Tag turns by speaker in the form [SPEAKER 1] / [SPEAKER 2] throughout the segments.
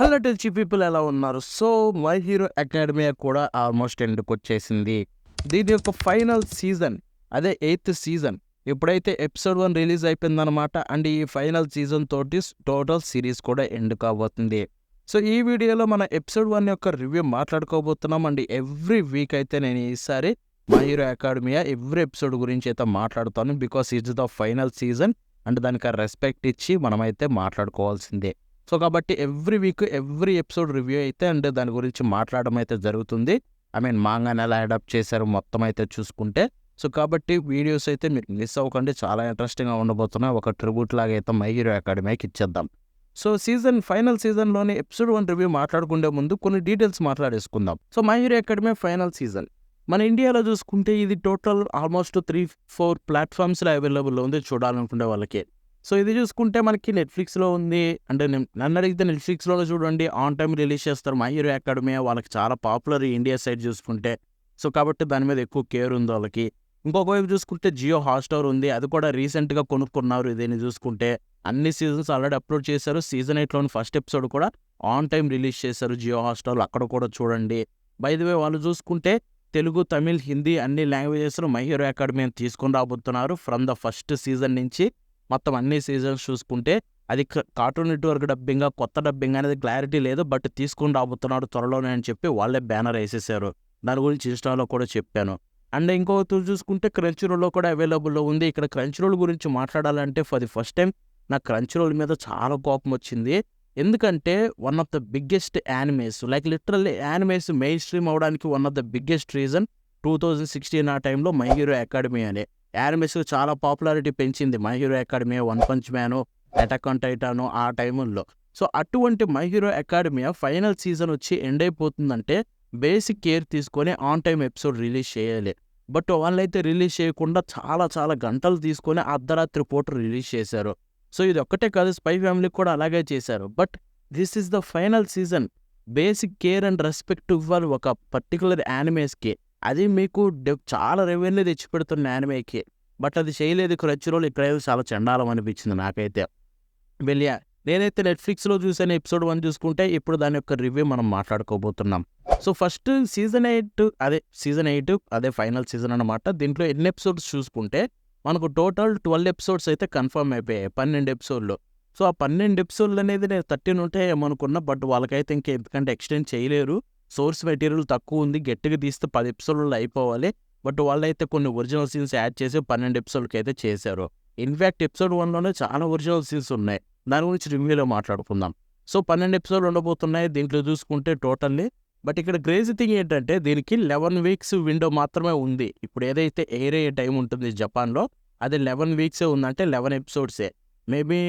[SPEAKER 1] Hello టెల్చి people ఎలా ఉన్నారు? So, 'my hero academia' కూడా ఆల్మోస్ట్ ఎండ్‌కొచ్చేసింది. దీని యొక్క ఫైనల్ సీజన్ అదే 8థ్ సీజన్ ఎప్పుడైతే ఎపిసోడ్ 1 రిలీజ్ అయిపోయిందనమాట. అండ్ ఈ ఫైనల్ సీజన్ తోటి టోటల్ సిరీస్ కూడా ఎండ్ కాబోతుంది. సో, ఈ వీడియోలో మన ఎపిసోడ్ 1 యొక్క రివ్యూ మాట్లాడుకోబోతున్నాం. అండ్ ఎవ్రీ వీక్ అయితే నేను ఈసారి 'my hero academia' every episode గురించి అయితే మాట్లాడుతాను. Because it's the final season and దానికి ఆ రెస్పెక్ట్ ఇచ్చి మనమైతే మాట్లాడుకోవాల్సిందే. సో, కాబట్టి every week every episode review అయితే అండ్ దాని గురించి మాట్లాడడం అయితే జరుగుతుంది. మాంగాని ఎలా అడాప్ట్ చేశారు మొత్తం అయితే చూసుకుంటే. సో, కాబట్టి వీడియోస్ అయితే మీరు మిస్ అవ్వకండి. చాలా ఇంట్రెస్టింగ్‌గా ఉండబోతున్నాయి. ఒక ట్రిబ్యూట్ లాగా అయితే 'మై హీరో అకాడమీకి' ఇచ్చేద్దాం. సో, ఫైనల్ సీజన్‌లోని ఎపిసోడ్ 1 రివ్యూ మాట్లాడుకునే ముందు కొన్ని డీటెయిల్స్ మాట్లాడేసుకుందాం. So, 'my hero academy' final season మన ఇండియాలో చూసుకుంటే ఇది టోటల్ ఆల్మోస్ట్ 3-4 ప్లాట్‌ఫామ్స్‌లో అవైలబుల్‌లో ఉంది చూడాలనుకునే వాళ్ళకి. సో, ఇది చూసుకుంటే మనకి నెట్‌ఫ్లిక్స్‌లో ఉంది. అంటే నన్నడిగితే నెట్‌ఫ్లిక్స్‌లోనే చూడండి ఆన్ టైమ్ రిలీజ్ చేస్తారు. 'మై హీరో అకాడమియా' వాళ్ళకి చాలా పాపులర్ ఇండియా సైడ్ చూసుకుంటే. సో, కాబట్టి దాని మీద ఎక్కువ కేర్ ఉంది వాళ్ళకి. ఇంకొక వైపు చూసుకుంటే జియో హాట్‌స్టార్ ఉంది. అది కూడా రీసెంట్‌గా కొనుక్కున్నారు దీన్ని చూసుకుంటే. అన్ని సీజన్స్ ఆల్రెడీ అప్‌లోడ్ చేశారు. సీజన్ 8లోని ఫస్ట్ ఎపిసోడ్ కూడా ఆన్ టైమ్ రిలీజ్ చేశారు జియో హాట్‌స్టార్‌లో. అక్కడ కూడా చూడండి. బై ది వే వాళ్ళు చూసుకుంటే తెలుగు, తమిళ్, హిందీ అన్ని లాంగ్వేజెస్‌లో 'మై హీరో అకాడమియాని' తీసుకొని రాబోతున్నారు. ఫ్రమ్ ద ఫస్ట్ సీజన్ నుంచి మొత్తం అన్ని సీజన్స్ చూసుకుంటే అది కార్టూన్ నెట్‌వర్క్ డబ్బింగా, కొత్త డబ్బింగ్ అనేది క్లారిటీ లేదు. బట్ తీసుకొని రాబోతున్నాడు త్వరలోనే అని చెప్పి వాళ్ళే బ్యానర్ ఏసేశారు. దాని గురించి ఇన్‌స్టాలో కూడా చెప్పాను. అండ్ ఇంకొకటి చూసుకుంటే క్రంచీ రోల్‌లో కూడా అవైలబుల్‌లో ఉంది. ఇక్కడ క్రంచీ రోల్ గురించి మాట్లాడాలంటే ఫర్ ది ఫస్ట్ టైమ్ నాకు క్రంచీ రోల్ మీద చాలా కోపం వచ్చింది. ఎందుకంటే one of the biggest animes like literally animes mainstream అవ్వడానికి one of the biggest reason 2016 ఆ టైంలో 'మై హీరో అకాడమీ' అనే యానిమేస్ చాలా పాపులారిటీ పెంచింది. 'My hero academia', 'one punch man', 'attack on Titan' ఆ టైముల్లో. సో, అటువంటి 'my hero academia' final season వచ్చి ఎండ్ అయిపోతుందంటే బేసిక్ కేర్ తీసుకొని ఆన్ టైమ్ ఎపిసోడ్ రిలీజ్ చేయాలి. బట్ వాళ్ళైతే రిలీజ్ చేయకుండా చాలా చాలా గంటలు తీసుకొని అర్ధరాత్రి పూట రిలీజ్ చేశారు. సో, ఇది ఒక్కటే కాదు 'స్పై ఫ్యామిలీకి' కూడా అలాగే చేశారు. But this is the final season. Basic care and respect ఇవ్వాలి ఒక పర్టిక్యులర్ యానిమేస్‌కి. అది మీకు చాలా రెవెన్యూ తెచ్చిపెడుతున్న యానిమేకి. బట్ అది చేయలేదు క్రంచీ రోల్. ఇక్కడైతే చాలా చెండాలం అనిపించింది నాకైతే. వెలియా నేనైతే నెట్‌ఫ్లిక్స్‌లో చూసాను ఎపిసోడ్ 1 చూసుకుంటే ఇప్పుడు దాని యొక్క రివ్యూ మనం మాట్లాడుకోబోతున్నాం. సో, ఫస్ట్ సీజన్ 8 అదే ఫైనల్ సీజన్ అనమాట. దీంట్లో ఎన్ని ఎపిసోడ్స్ చూసుకుంటే మనకు టోటల్ 12 ఎపిసోడ్స్ అయితే కన్ఫర్మ్ అయిపోయాయి. 12 ఎపిసోడ్‌లు. సో, ఆ 12 ఎపిసోడ్‌లు అనేది నేను 13 ఉంటాయేమో అనుకున్నా. బట్ వాళ్ళకైతే ఎందుకంటే ఎక్స్‌టెండ్ చేయలేరు. సోర్స్ మెటీరియల్ తక్కువ ఉంది. గట్టిగా తీస్తే 10 ఎపిసోడ్‌లలో అయిపోవాలి. బట్ వాళ్ళైతే కొన్ని ఒరిజినల్ సీన్స్ యాడ్ చేసి 12 ఎపిసోడ్‌లకైతే చేశారు. ఇన్‌ఫాక్ట్ ఎపిసోడ్ 1లోనే చాలా ఒరిజినల్ సీన్స్ ఉన్నాయి. దాని గురించి రివ్యూలో మాట్లాడుకుందాం. సో, 12 ఎపిసోడ్‌లు ఉండబోతున్నాయి దీంట్లో చూసుకుంటే టోటల్లీ. బట్ ఇక్కడ క్రేజీ థింగ్ ఏంటంటే దీనికి 11 వీక్స్ విండో మాత్రమే ఉంది. ఇప్పుడు ఏదైతే ఎయిర్ అయ్యే టైం ఉంటుంది జపాన్‌లో అది 11 వీక్సే ఉంది. అంటే 11 ఎపిసోడ్సే. మేబీ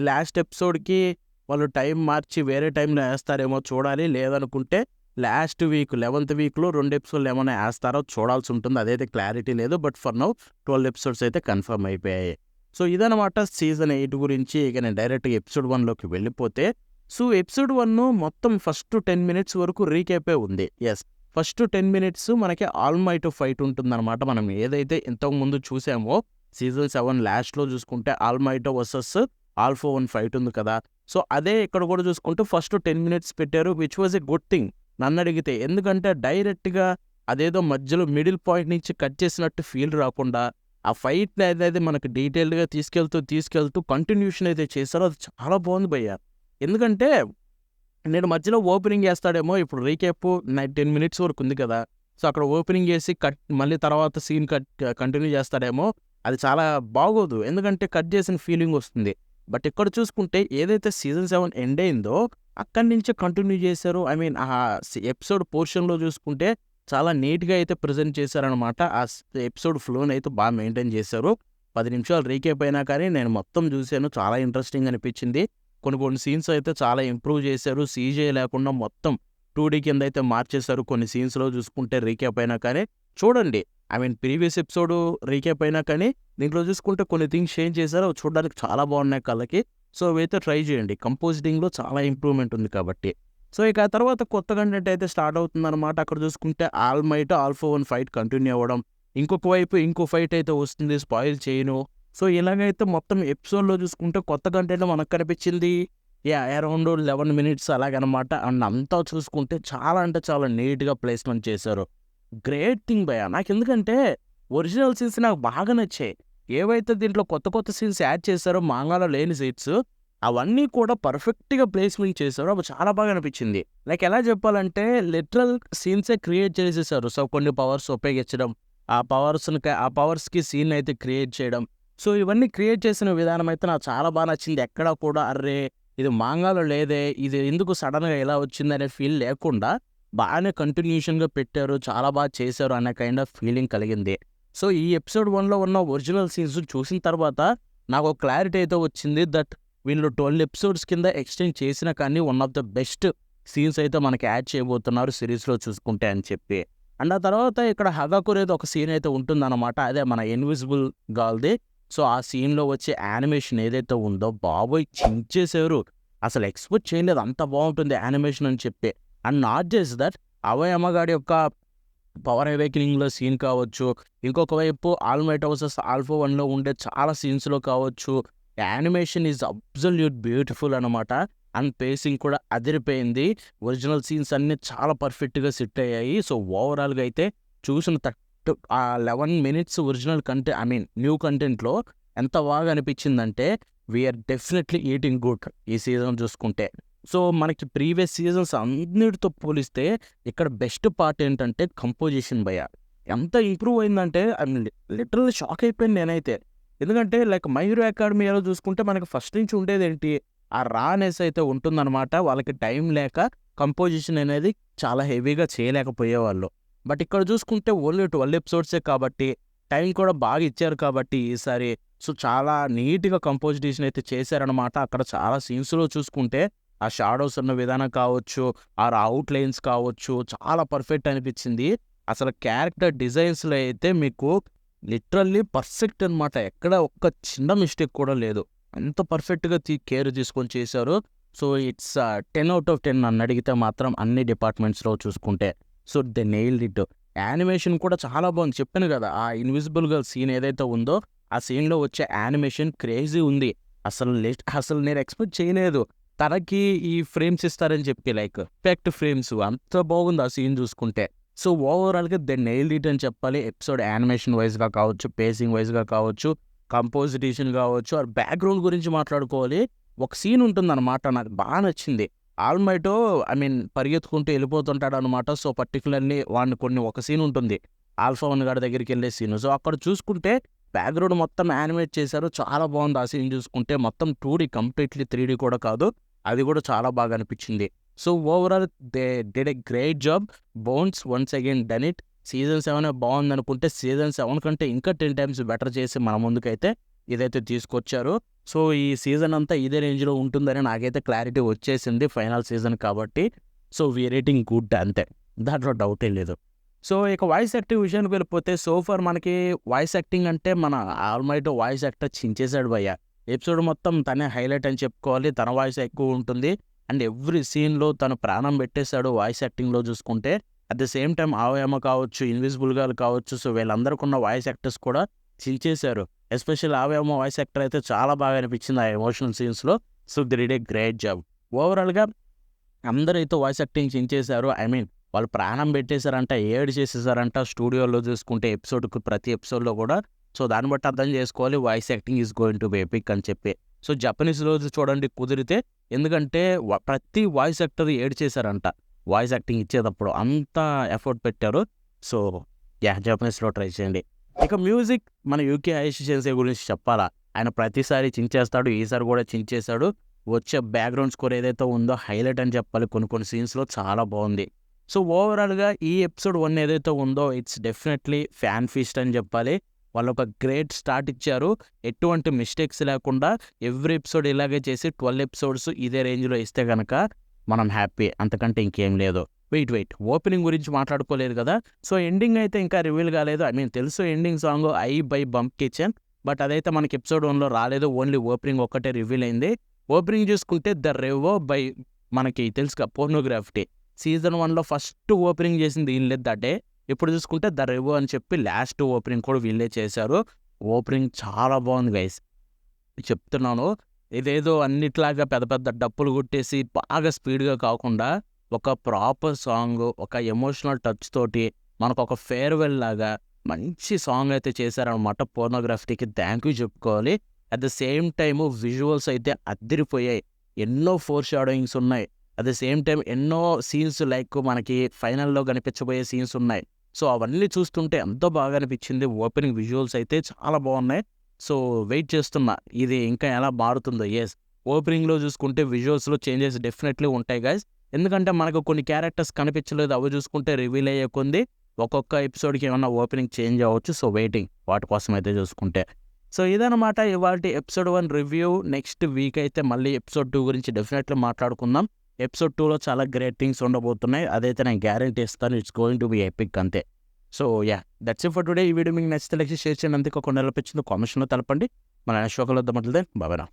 [SPEAKER 1] లాస్ట్ ఎపిసోడ్‌కి వాళ్ళు టైం మార్చి వేరే టైంలో ఏస్తారేమో చూడాలి. లేదనుకుంటే లాస్ట్ వీక్ 11థ్ వీక్‌లో 2 ఎపిసోడ్‌లు ఏమైనా ఏస్తారో చూడాల్సి ఉంటుంది. అదైతే క్లారిటీ లేదు. బట్ ఫర్ నౌ 12 ఎపిసోడ్స్ అయితే కన్ఫర్మ్ అయిపోయాయి. సో, ఇదనమాట సీజన్ 8 గురించి. ఇక నేను డైరెక్ట్‌గా ఎపిసోడ్ 1లోకి వెళ్ళిపోతే సో, ఎపిసోడ్ 1 మొత్తం ఫస్ట్ 10 మినిట్స్ వరకు రీక్యాపే ఉంది. యెస్. ఫస్ట్ 10 మినిట్స్ మనకి ఆల్ మైట్ ఫైట్ ఉంటుందనమాట. మనం ఏదైతే ఇంతకుముందు చూసామో సీజన్ 7 లాస్ట్‌లో చూసుకుంటే all might versus all for one fight ఉంది కదా! సో, అదే ఇక్కడ కూడా చూసుకుంటే ఫస్ట్ 10 మినిట్స్ పెట్టారు. Which was a good thing నన్నడిగితే. ఎందుకంటే డైరెక్ట్‌గా అదేదో మధ్యలో మిడిల్ పాయింట్ నుంచి కట్ చేసినట్టు ఫీల్ రాకుండా ఆ ఫైట్‌ని అనేది మనకు డీటెయిల్డ్‌గా తీసుకెళ్తూ కంటిన్యూషన్ అయితే చేశారో అది చాలా బాగుంది భయ్యా. ఎందుకంటే నేను మధ్యలో ఓపెనింగ్ చేస్తాడేమో ఇప్పుడు రీక్యాప్ 10 మినిట్స్ వరకు ఉంది కదా! సో, అక్కడ ఓపెనింగ్ చేసి మళ్ళీ తర్వాత సీన్ కంటిన్యూ చేస్తాడేమో అది చాలా బాగోదు. ఎందుకంటే కట్ చేసిన ఫీలింగ్ వస్తుంది. బట్ ఇక్కడ చూసుకుంటే ఏదైతే సీజన్ 7 ఎండ్ అయిందో అక్కడి నుంచే కంటిన్యూ చేశారు. ఆ ఎపిసోడ్ పోర్షన్‌లో చూసుకుంటే చాలా నీట్‌గా అయితే ప్రెజెంట్ చేశారనమాట. ఎపిసోడ్ ఫ్లోని అయితే బాగా మెయింటైన్ చేశారు. 10 నిమిషాలు రీక్యాప్ అయినా కానీ నేను మొత్తం చూసాను. చాలా ఇంట్రెస్టింగ్ అనిపించింది. కొన్ని సీన్స్ అయితే చాలా ఇంప్రూవ్ చేశారు. సీజీఐ లేకుండా మొత్తం 2డీ కింద అయితే మార్చేశారు. కొన్ని సీన్స్‌లో చూసుకుంటే రీక్యాప్ అయినా కానీ చూడండి. ప్రీవియస్ ఎపిసోడ్ రీక్యాప్ అయినా కానీ దీంట్లో చూసుకుంటే కొన్ని థింగ్స్ చేంజ్ చేశారు. అవి చూడడానికి చాలా బాగున్నాయి కళ్ళకి. సో, అవైతే ట్రై చేయండి. కంపోజిటింగ్‌లో చాలా ఇంప్రూవ్‌మెంట్ ఉంది కాబట్టి. సో, ఇక ఆ తర్వాత కొత్త కంటెంట్ అయితే స్టార్ట్ అవుతుందనమాట. అక్కడ చూసుకుంటే all might, all for one fight continue అవ్వడం. ఇంకొక వైపు ఇంకో ఫైట్ అయితే వస్తుంది. స్పాయిల్ చేయను. సో, ఇలాగైతే మొత్తం ఎపిసోడ్‌లో చూసుకుంటే కొత్త కంటెంట్ మనకు కనిపించింది. అరౌండ్ 11 మినిట్స్ అలాగనమాట. అండ్ అంతా చూసుకుంటే చాలా అంటే చాలా నీట్‌గా ప్లేస్‌మెంట్ చేశారు. గ్రేట్ థింగ్ భయ్యా! నాకెందుకంటే ఒరిజినల్ సీన్స్ నాకు బాగా నచ్చాయి. ఏవైతే దీంట్లో కొత్త కొత్త సీన్స్ యాడ్ చేశారో మాంగాలో లేని సీన్స్ అవన్నీ కూడా పర్ఫెక్ట్‌గా ప్లేస్‌మెంట్ చేశారు. అవి చాలా బాగా అనిపించింది. లైక్ ఎలా చెప్పాలంటే లిటరల్ సీన్సే క్రియేట్ చేసేసారు. సో, కొన్ని పవర్స్ ఉపయోగించడం, ఆ పవర్స్‌కి సీన్ అయితే క్రియేట్ చేయడం. సో, ఇవన్నీ క్రియేట్ చేసిన విధానం అయితే నాకు చాలా బాగా నచ్చింది. ఎక్కడా కూడా అర్రే! ఇది మాంగాలో లేదే, ఇది ఎందుకు సడెన్‌గా ఇలా వచ్చిందనే ఫీల్ లేకుండా బాగానే కంటిన్యూషన్‌గా పెట్టారు. చాలా బాగా చేశారు అనే కైండ్ ఆఫ్ ఫీలింగ్ కలిగింది. సో, ఈ ఎపిసోడ్ 1లో ఉన్న ఒరిజినల్ సీన్స్ చూసిన తర్వాత నాకు ఒక క్లారిటీ అయితే వచ్చింది దట్ వీళ్ళు 12 ఎపిసోడ్స్ కింద ఎక్స్టెండ్ చేసినా కానీ one of the best scenes అయితే మనకి యాడ్ చేయబోతున్నారు సిరీస్‌లో చూసుకుంటే అని చెప్పి. అండ్ ఆ తర్వాత ఇక్కడ హగాకురేది ఒక సీన్ అయితే ఉంటుందన్నమాట. అదే మన ఇన్విజిబుల్ గర్ల్‌ది. సో, ఆ సీన్‌లో వచ్చే యానిమేషన్ ఏదైతే ఉందో బాబోయ్! చించేశారు. అసలు ఎక్స్‌పెక్ట్ చేయలేదు అంత బావుంటుంది యానిమేషన్ అని చెప్పి. And not just that Abhay గాడి యొక్క పవర్ అవేకెనింగ్‌లో సీన్ కావచ్చు, ఇంకొక వైపు ఆల్మైట్ వర్సెస్ ఆల్ఫా 1లో ఉండే చాలా సీన్స్‌లో కావచ్చు, యానిమేషన్ ఈజ్ అబ్సల్యూట్ బ్యూటిఫుల్ అనమాట. అండ్ పేసింగ్ కూడా అదిరిపోయింది. ఒరిజినల్ సీన్స్ అన్నీ చాలా పర్ఫెక్ట్‌గా సెట్ అయ్యాయి. సో, ఓవరాల్‌గా అయితే చూసిన 11 మినిట్స్ ఒరిజినల్ న్యూ కంటెంట్‌లో ఎంత బాగా అనిపించిందంటే వీఆర్ డెఫినెట్లీ ఈటింగ్ గుడ్ ఈ సీజన్ చూసుకుంటే. సో, మనకి ప్రీవియస్ సీజన్స్ అన్నిటితో పోలిస్తే ఇక్కడ బెస్ట్ పార్ట్ ఏంటంటే కంపోజిషన్ భయ్యా! ఎంత ఇంప్రూవ్ అయిందంటే లిటరల్లీ షాక్ అయిపోయాను నేనైతే. ఎందుకంటే లైక్ మై హీరో అకాడమీలో చూసుకుంటే మనకి ఫస్ట్ నుంచి ఉండేదేంటి, ఆ రానెస్ అయితే ఉంటుందన్నమాట. వాళ్ళకి టైం లేక కంపోజిషన్ అనేది చాలా హెవీగా చేయలేకపోయేవాళ్ళు. బట్ ఇక్కడ చూసుకుంటే ఓన్లీ 12 ఎపిసోడ్సే కాబట్టి టైం కూడా బాగా ఇచ్చారు కాబట్టి ఈసారి సో, చాలా నీట్‌గా కంపోజిషన్ అయితే చేశారనమాట. అక్కడ చాలా సీన్స్‌లో చూసుకుంటే ఆ షాడోస్ ఉన్న విధానం కావచ్చు, అవుట్‌లైన్స్ కావచ్చు, చాలా పర్ఫెక్ట్ అనిపించింది. అసలు క్యారెక్టర్ డిజైన్స్‌లో అయితే మీకు లిటరల్లీ పర్ఫెక్ట్ అనమాట. ఎక్కడ ఒక్క చిన్న మిస్టేక్ కూడా లేదు. అంత పర్ఫెక్ట్‌గా కేర్ తీసుకొని చేశారు. సో, ఇట్స్ 10 ఔట్ ఆఫ్ 10 నన్నడిగితే మాత్రం అన్ని డిపార్ట్మెంట్స్‌లో చూసుకుంటే. So, they nailed it. Animation కూడా చాలా బాగుంది. చెప్పాను కదా! ఆ ఇన్విజిబుల్ గర్ల్ సీన్ ఏదైతే ఉందో, ఆ సీన్‌లో వచ్చే యానిమేషన్ క్రేజీ ఉంది. అసలు నేను ఎక్స్‌పెక్ట్ చేయలేదు. తనకి ఈ ఫ్రేమ్స్ ఇస్తారని చెప్పి లైక్ ఎఫెక్ట్ ఫ్రేమ్స్ అంత బాగుంది ఆ సీన్ చూసుకుంటే. సో, ఓవరాల్‌గా దే నెయిల్డ్ ఇట్ అని చెప్పాలి. ఎపిసోడ్ యానిమేషన్ వైస్‌గా కావచ్చు, పేసింగ్ వైస్‌గా కావచ్చు, కంపోజిషన్ కావచ్చు, బ్యాక్‌గ్రౌండ్ గురించి మాట్లాడుకోవాలి. ఒక సీన్ ఉంటుందన్నమాట నాకు బాగా నచ్చింది. ఆల్మైటో పరిగెత్తుకుంటూ వెళ్ళిపోతుంటాడనమాట. సో, పర్టిక్యులర్‌లీ వాడిని ఒక సీన్ ఉంటుంది. ఆల్ఫా 1 గాడి దగ్గరికెళ్ళే సీను. సో, అక్కడ చూసుకుంటే బ్యాక్‌గ్రౌండ్ మొత్తం యానిమేట్ చేశారు. చాలా బాగుంది ఆ సీన్ చూసుకుంటే. మొత్తం 2డీ కంప్లీట్‌లీ 3డీ కూడా కాదు. అది కూడా చాలా బాగా అనిపించింది. So, overall they did a great job. Bones once again done it. Season 7 బాగుందనుకుంటే సీజన్ 7 కంటే ఇంకా 10 టైమ్స్ బెటర్ చేసి మన ముందుకైతే ఇదైతే తీసుకొచ్చారు. సో, ఈ సీజన్ అంతా ఇదే రేంజ్‌లో ఉంటుందని నాకైతే క్లారిటీ వచ్చేసింది ఫైనల్ సీజన్ కాబట్టి. సో, వీఆర్ రేటింగ్ గుడ్ అంతే. దాంట్లో డౌటే లేదు. సో, ఇక వాయిస్ యాక్టింగ్ విషయానికి వెళ్ళిపోతే సో ఫార్ మనకి వాయిస్ యాక్టింగ్ అంటే మన ఆల్మైటీ వాయిస్ యాక్టర్ చించేశాడు భయ్యా! ఎపిసోడ్ మొత్తం తనే హైలైట్ అని చెప్పుకోవాలి. తన వాయిస్ ఎక్కువ ఉంటుంది. అండ్ ఎవ్రీ సీన్‌లో తను ప్రాణం పెట్టేశాడు వాయిస్ యాక్టింగ్‌లో చూసుకుంటే. At the same time Aoyama కావచ్చు, ఇన్విజిబుల్ గర్ల్ కావచ్చు. సో, వీళ్ళందరికున్న వాయిస్ యాక్టర్స్ కూడా చించేశారు. ఎస్పెషల్లీ ఆవయామ వాయిస్ యాక్టర్ అయితే చాలా బాగా అనిపించింది ఆ ఎమోషనల్ సీన్స్‌లో. So, they did a great job. ఓవరాల్‌గా అందరైతే వాయిస్ యాక్టింగ్ చించేశారు. వాళ్ళు ప్రాణం పెట్టేశారంట, చేసేసారంట స్టూడియోలో చూసుకుంటే ప్రతి ఎపిసోడ్‌లో కూడా. సో, దాన్ని బట్టి అర్థం చేసుకోవాలి voice acting is going to be epic అని చెప్పి. సో, జపనీస్‌లో చూడండి కుదిరితే ఎందుకంటే ప్రతి వాయిస్ యాక్టర్ చేశారంట. వాయిస్ యాక్టింగ్ ఇచ్చేటప్పుడు అంత ఎఫర్ట్ పెట్టారు. సో, జపనీస్‌లో ట్రై చేయండి. ఇక మ్యూజిక్ మన యూకే ఐషి సెన్సే గురించి చెప్పాలా? ఆయన ప్రతిసారి చించేస్తాడు. ఈసారి కూడా చించేశాడు. వచ్చే బ్యాక్‌గ్రౌండ్ స్కోర్ ఏదైతే ఉందో హైలైట్ అని చెప్పాలి. కొన్ని సీన్స్‌లో చాలా బాగుంది. సో, ఓవరాల్‌గా ఈ ఎపిసోడ్ 1 ఏదైతే ఉందో ఇట్స్ డెఫినెట్లీ ఫ్యాన్ ఫీస్ట్ అని చెప్పాలి. వాళ్ళొక గ్రేట్ స్టార్ట్ ఇచ్చారు. ఎటువంటి మిస్టేక్స్ లేకుండా ఎవ్రీ ఎపిసోడ్ ఇలాగే చేసి 12 ఎపిసోడ్స్ ఇదే రేంజ్‌లో ఇస్తే గనక మనం హ్యాపీ. అంతకంటే ఇంకేం లేదు. వెయిట్ ఓపెనింగ్ గురించి మాట్లాడుకోలేదు కదా! సో, ఎండింగ్ అయితే ఇంకా రివీల్ కాలేదు. తెలుసు ending song 'I by bump kitchen' but అదైతే మనకి ఎపిసోడ్ 1లో రాలేదు. ఓన్లీ ఓపెనింగ్ ఒక్కటే రివీల్ అయింది. ఓపెనింగ్ చూసుకుంటే 'ద రెవో' బై మనకి తెలుసుగా పోర్నోగ్రాఫిటీ. సీజన్ 1లో ఫస్ట్ ఓపెనింగ్ చేసింది వీళ్ళే దట్టే. ఇప్పుడు చూసుకుంటే 'ద రెవో' అని చెప్పి లాస్ట్ ఓపెనింగ్ కూడా వీళ్ళే చేశారు. ఓపెనింగ్ చాలా బాగుంది గైస్. చెప్తున్నాను. ఇదేదో అన్నిట్లాగా పెద్ద పెద్ద డప్పులు కొట్టేసి బాగా స్పీడ్గా కాకుండా ఒక ప్రాపర్ సాంగ్, ఒక ఎమోషనల్ టచ్ తోటి మనకు ఒక ఫేర్వెల్ లాగా మంచి సాంగ్ అయితే చేశారనమాట. పోర్నోగ్రఫీకి థ్యాంక్ యూ చెప్పుకోవాలి. At the same time visuals అయితే అద్దిరిపోయాయి. ఎన్నో ఫోర్ షాడోయింగ్స్ ఉన్నాయి. అట్ ద సేమ్ టైం ఎన్నో సీన్స్ లైక్ మనకి ఫైనల్లో కనిపించబోయే సీన్స్ ఉన్నాయి. సో అవన్నీ చూస్తుంటే ఎంతో బాగా అనిపించింది. ఓపెనింగ్ విజువల్స్ అయితే చాలా బాగున్నాయి. సో వెయిట్ చేస్తున్నా ఇది ఇంకా ఎలా మారుతుందో. ఓపెనింగ్లో చూసుకుంటే విజువల్స్లో చేంజెస్ డెఫినెట్లీ ఉంటాయి గైస్. ఎందుకంటే మనకు కొన్ని క్యారెక్టర్స్ కనిపించలేదు, అవి చూసుకుంటే రివీల్ అయ్యే కొంది ఒక్కొక్క ఎపిసోడ్కి ఏమన్నా ఓపెనింగ్ చేంజ్ అవ్వచ్చు. సో వెయిటింగ్ వాటి కోసం అయితే చూసుకుంటే. సో ఇదనమాట ఇవాల్టి ఎపిసోడ్ 1 రివ్యూ. నెక్స్ట్ వీక్ అయితే మళ్ళీ ఎపిసోడ్ 2 గురించి డెఫినెట్లీ మాట్లాడుకుందాం. ఎపిసోడ్ 2లో చాలా గ్రేట్ థింగ్స్ ఉండబోతున్నాయి, అదైతే నేను గ్యారంటీ ఇస్తాను. It's going to be epic అంతే. So that's it for today. ఈ వీడియో మీకు నచ్చితే లైక్ షేర్ చేయండి. అంతే కాకుండా ఎలా వచ్చిందో కామెంట్స్లో తెలపండి. మన నెక్స్ట్ షోలో వద్దామంటే బాబాయ్.